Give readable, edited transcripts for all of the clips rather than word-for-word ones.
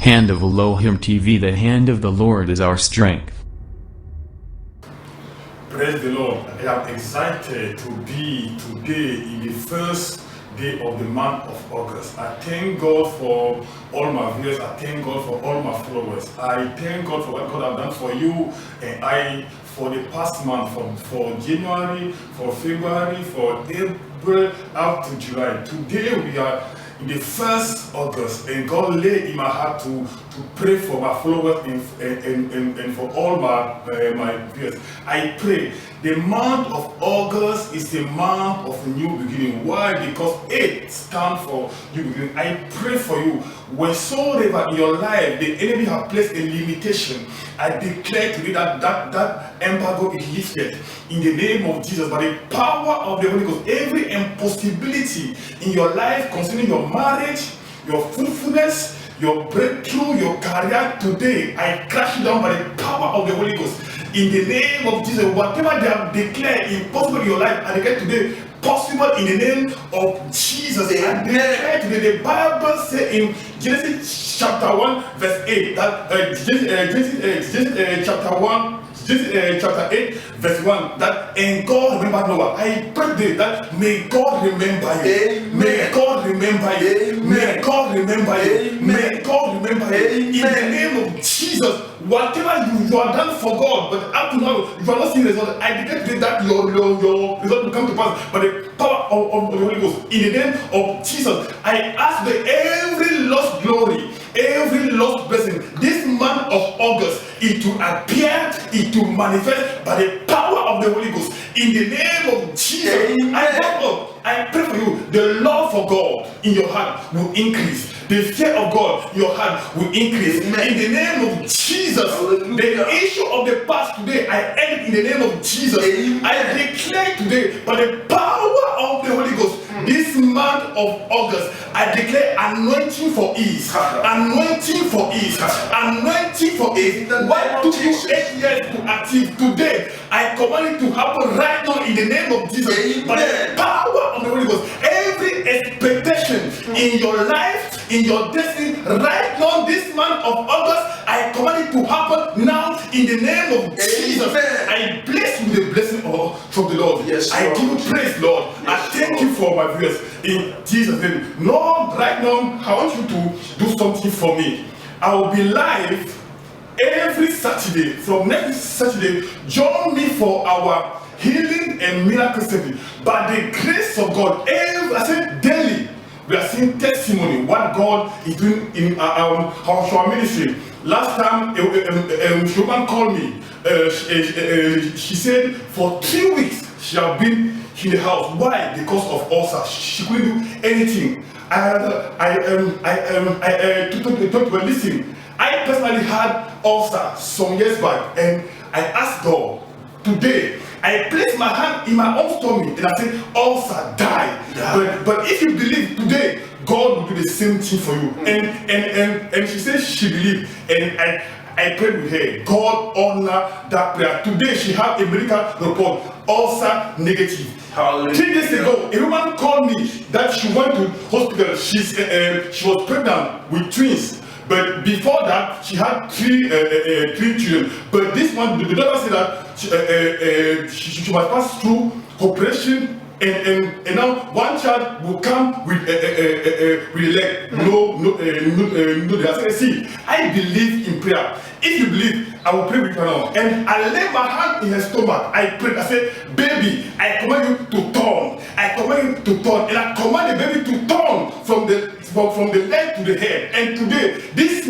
hand of Elohim TV. The hand of the Lord is our strength. Praise the Lord. I am excited to be today in the first day of the month of August. I thank God for all my viewers. I thank God for all my followers. I thank God for what God has done for you and for the past month, for January, for February, for April up to July. Today we are in the 1st August, and God laid in my heart to pray for my followers and for all my viewers. I pray the month of August is the month of a new beginning. Why? Because 8 stands for new beginning. I pray for you, wheresoever in your life the enemy has placed a limitation, I declare today that embargo is lifted in the name of Jesus. By the power of the Holy Ghost, every impossibility in your life concerning your marriage, your fruitfulness, your breakthrough, your career, today I crash it down by the power of the Holy Ghost. In the name of Jesus, whatever they have declared impossible in your life, I declare today possible in the name of Jesus. I declare today, the Bible says in Genesis chapter 1 verse 8 that Genesis chapter 8 verse 1 that and God remember Noah. I pray today that may God remember you. Amen. May God remember you. Amen. May God remember you. Amen. May God remember you. Amen. In the name of Jesus, whatever you are done for God, but up to now you are not seeing results, I declare today that your result will come to pass by the power of the Holy Ghost. In the name of Jesus, I ask that every lost glory, every lost blessing, this month of August, it to appear, it to manifest by the power of the Holy Ghost. In the name of Jesus, I pray for you. The love for God in your heart will increase. The fear of God in your heart will increase. Amen. In the name of Jesus, hallelujah. The issue of the past today, I end in the name of Jesus. Amen. I declare today, by the power of the Holy Ghost, this month of August, I declare anointing for ease. Anointing for ease. Anointing for ease. What took you 8 years to achieve today, I command it to happen right now in the name of Jesus. Amen. By the power of the Holy Ghost, every expectation in your life, in your destiny, right now, this month of August, I command it to happen now in the name of Jesus. I bless you with the blessing from the Lord. Yes, I give you praise, Lord. Yes, I thank you for my viewers in Jesus' name. Lord, right now, I want you to do something for me. I will be live every Saturday. From next Saturday, join me for our healing and miracle service. By the grace of God, I said daily, we are seeing testimony what God is doing in our ministry. Last time, a woman called me. She said for 3 weeks she has been in the house. Why? Because of ulcer. She couldn't do anything. Listen, I personally had ulcer some years back, and I asked God today. I placed my hand in my own stomach and I said, ulcer, die. Yeah. But if you believe today, God will do the same thing for you. And she said she believed, and I prayed with her. God honor that prayer. Today she had a medical report, ulcer negative. Hallelujah. 3 days ago, a woman called me that she went to hospital. She was pregnant with twins. But before that, she had three children. But this one, the doctor said that she must pass through operation, and now one child will come with a leg. I said, see, I believe in prayer. If you believe, I will pray with you now. And I laid my hand in her stomach. I prayed. I said, baby, I command you to turn. I command you to turn. And I command the baby to turn from the leg to the head. And today, this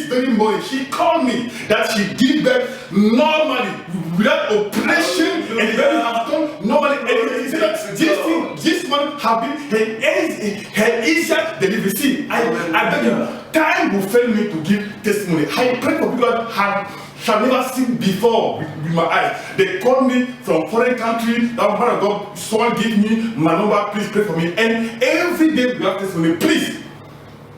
very morning, she called me that she gave birth normally without operation, and the baby has done normally. And she said that this one have been her easier delivery. See, I beg you, time will fail me to give testimony. I pray for people that have never seen before with my eyes. They call me from foreign country. That man of God, someone give me my number, please pray for me. And every day we have testimony. Please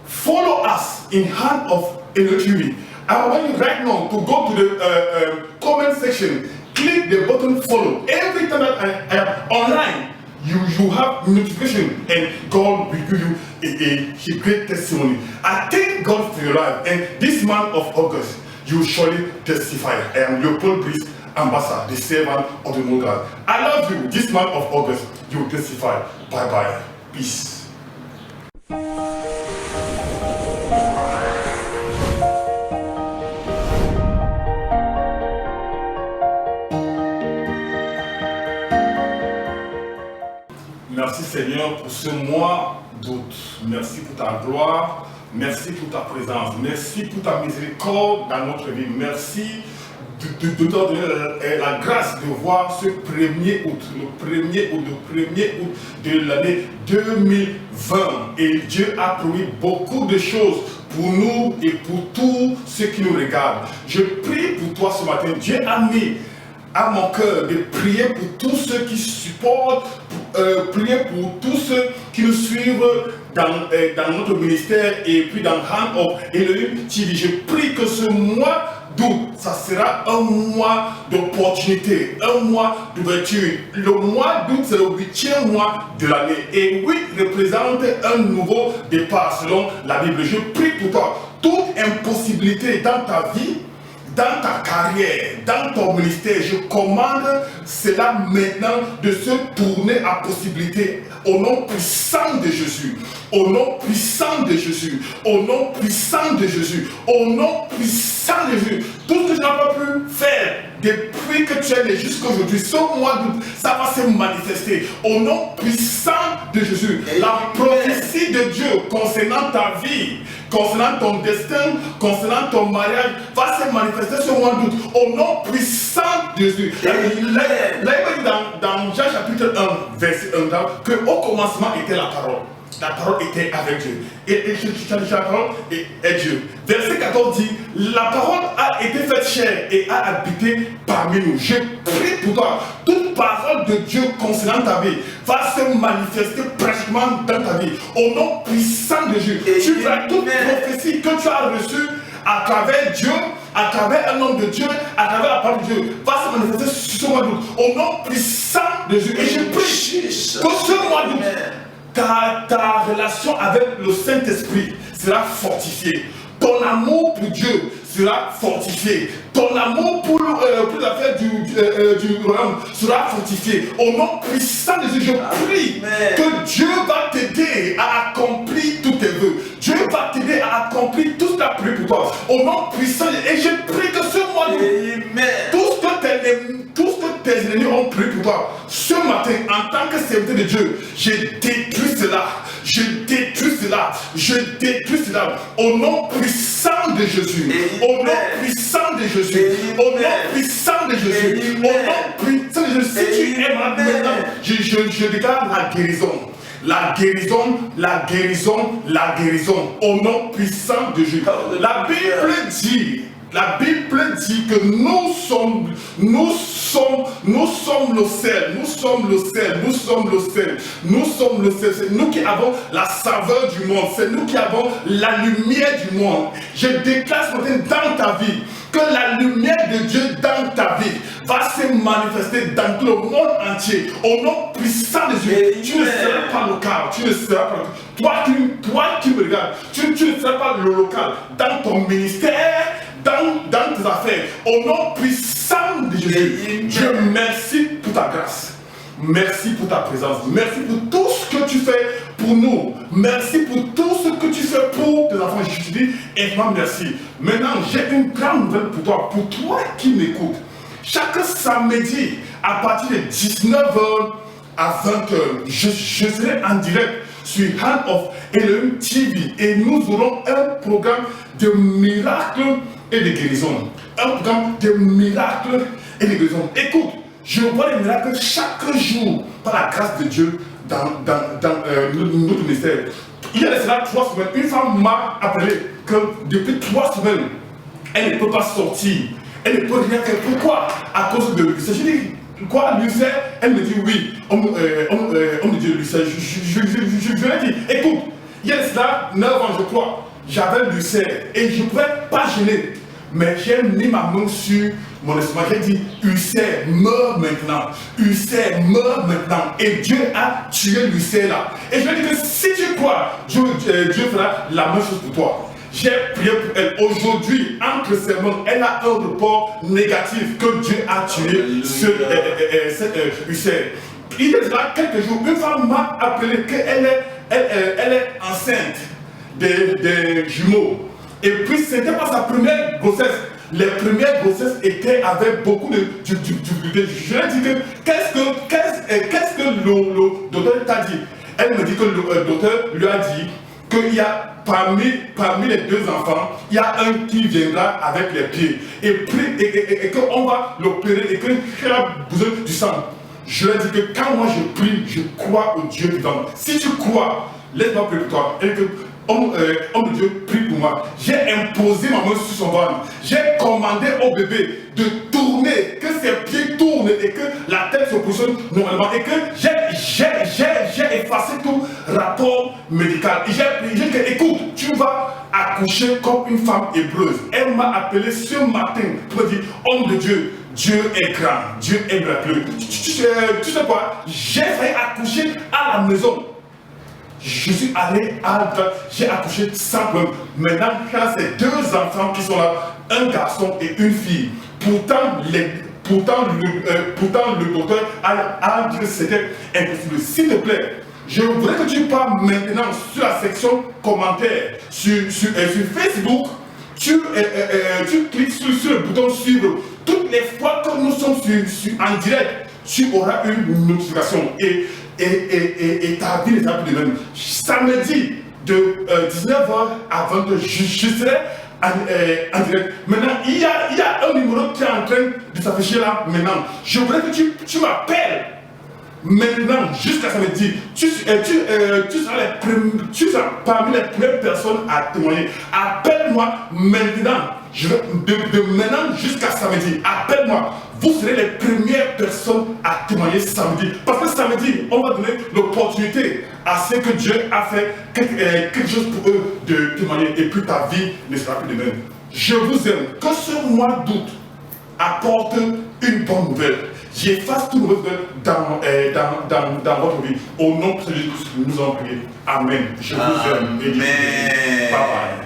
follow us in Hand of Elohim. I want you right now to go to the comment section, click the button follow. Every time that I am online, you have notification, and God will give you a great testimony. I thank God for your life, and this month of August, you will surely testify. I am Leopold Brice, Ambassador, the servant of the Most God. I love you. This month of August, you will testify. Bye bye. Peace. Merci Seigneur pour ce mois d'août. Merci pour ta gloire. Merci pour ta présence. Merci pour ta miséricorde dans notre vie. Merci de donner la grâce de voir ce 1er août, le 1er août de l'année 2020. Et Dieu a promis beaucoup de choses pour nous et pour tous ceux qui nous regardent. Je prie pour toi ce matin. Dieu a mis à mon cœur de prier pour tous ceux qui supportent, prier pour tous ceux qui nous suivent dans notre ministère et puis dans Hand of Elohim TV. Je prie que ce mois d'août, ça sera un mois d'opportunité, un mois d'ouverture. Le mois d'août, c'est le 8e mois de l'année. Et 8 représente un nouveau départ selon la Bible. Je prie pour toi, toute impossibilité dans ta vie, dans ta carrière, dans ton ministère, je commande cela maintenant de se tourner à possibilité au nom puissant de Jésus. Au nom puissant de Jésus. Au nom puissant de Jésus. Au nom puissant de Jésus. Tout ce que tu n'as pas pu faire depuis que tu es né jusqu'à aujourd'hui, ce mois d'août, ça va se manifester. Au nom puissant de Jésus. La prophétie de Dieu concernant ta vie, concernant ton destin, concernant ton mariage, va se manifester ce mois d'août. Au nom puissant de Jésus. Là, il dit dans Jean chapitre 1, verset 1, que au commencement était la parole. La parole était avec Dieu. Et la parole est Dieu. Verset 14 dit, la parole a été faite chair et a habité parmi nous. Je prie pour toi. Toute parole de Dieu concernant ta vie va se manifester pratiquement dans ta vie. Au nom puissant de Dieu. Tu verras toute prophétie que tu as reçue à travers Dieu, à travers un homme de Dieu, à travers la parole de Dieu, va se manifester sur ce mois d'août. Au nom puissant de Dieu. Et je prie que ce mois d'août, ta relation avec le Saint-Esprit sera fortifiée. Ton amour pour Dieu sera fortifié. Ton amour pour l'affaire du royaume sera fortifié. Au nom puissant de Dieu, je prie que Dieu va t'aider à accomplir tous tes vœux. Dieu va t'aider à accomplir tout ce que tu as prié pour toi. Au nom puissant de Dieu. Et je prie que ce mois, tout ce que tes ennemis ont prié pour toi, ce matin, en tant que serviteur de Dieu, je détruis cela. Je détruis cela. Je détruis cela. Au nom puissant de Jésus. Au nom puissant de Jésus. Au nom puissant de Jésus. Au nom puissant de Jésus. Si tu es malade maintenant, je déclare la guérison. La guérison, la guérison, la guérison. Au nom puissant de Jésus. La Bible dit que nous sommes le sel, nous sommes le sel, nous sommes le sel, nous sommes le sel. C'est nous qui avons la saveur du monde, c'est nous qui avons la lumière du monde. Je déclare ce matin dans ta vie que la lumière de Dieu dans ta vie va se manifester dans tout le monde entier. Au nom puissant de Dieu, tu ne seras pas local, tu ne seras pas toi qui me regardes, tu ne seras pas le local dans ton ministère, dans tes affaires. Au nom puissant de Jésus, Dieu, merci pour ta grâce. Merci pour ta présence. Merci pour tout ce que tu fais pour nous. Merci pour tout ce que tu fais pour tes enfants. Je te dis énormément merci. Maintenant, j'ai une grande nouvelle pour toi. Pour toi qui m'écoutes. Chaque samedi, à partir de 19h à 20h, je serai en direct sur Hand of Elohim TV. Et nous aurons un programme de miracles et de guérison. Un programme de miracles et de guérison. Écoute, je vois les miracles chaque jour par la grâce de Dieu dans notre ministère. Il y a cela 3 semaines, une femme m'a appelé que depuis 3 semaines, elle ne peut pas sortir. Elle ne peut rien faire. Pourquoi? À cause de l'ulcère. Je dis, quoi, l'ulcère? Elle me dit oui. On me dit l'ulcère. Je lui ai dit, écoute, il y a cela 9 ans, je crois, j'avais l'ulcère et je ne pouvais pas gêner. Mais j'ai mis ma main sur mon estomac, j'ai dit, Ulcère, meurs maintenant. Ulcère, meurs maintenant. Et Dieu a tué l'ulcère là. Et je lui ai dit que si tu crois, Dieu fera la même chose pour toi. J'ai prié pour elle. Aujourd'hui, entre ses mains, elle a un report négatif que Dieu a tué cette ulcère. Il y a déjà quelques jours, une femme m'a appelé qu'elle est enceinte des jumeaux. Et puis, ce n'était pas sa première grossesse. Les premières grossesses étaient avec beaucoup de difficultés. Je lui ai dit que qu'est-ce que le docteur t'a dit? Elle me dit que le docteur lui a dit qu'il y a parmi les deux enfants, il y a un qui viendra avec les pieds. Et qu'on va l'opérer et qu'il a besoin du sang. Je lui ai dit que quand moi je prie, je crois au Dieu vivant. Si tu crois, laisse-moi prier pour toi. Et que homme de Dieu, prie pour moi. J'ai imposé ma main sur son ventre. J'ai commandé au bébé de tourner, que ses pieds tournent et que la tête se positionne normalement. Et que j'ai effacé tout rapport médical. Et j'ai dit que, écoute, tu vas accoucher comme une femme hébreuse. Elle m'a appelé ce matin pour me dire, homme de Dieu, Dieu est grand, Dieu est miraculeux. Tu sais quoi? J'ai failli accoucher à la maison. Je suis allé j'ai accouché sans problème. Maintenant, quand c'est deux enfants qui sont là, un garçon et une fille. Pourtant, le docteur a dit que c'était impossible. S'il te plaît, je voudrais que tu parles maintenant sur la section commentaires, sur Facebook. Tu cliques sur le bouton suivre. Toutes les fois que nous sommes en direct, tu auras une notification et ta vie n'est plus de même. Samedi de 19h à 22h, je serai en direct. Maintenant, il y a un numéro qui est en train de s'afficher là maintenant. Je voudrais que tu m'appelles. Maintenant, jusqu'à samedi, tu seras parmi les premières personnes à témoigner. Appelle-moi maintenant. De maintenant jusqu'à samedi, appelle-moi. Vous serez les premières personnes à témoigner samedi. Parce que samedi, on va donner l'opportunité à ceux que Dieu a fait quelque chose pour eux de témoigner. Et puis ta vie ne sera plus de même. Je vous aime. Que ce mois d'août apporte une bonne nouvelle. J'efface tout mauvais dans votre vie. Au nom de Jésus, nous en prions. Amen. Je vous aime. Et bye bye.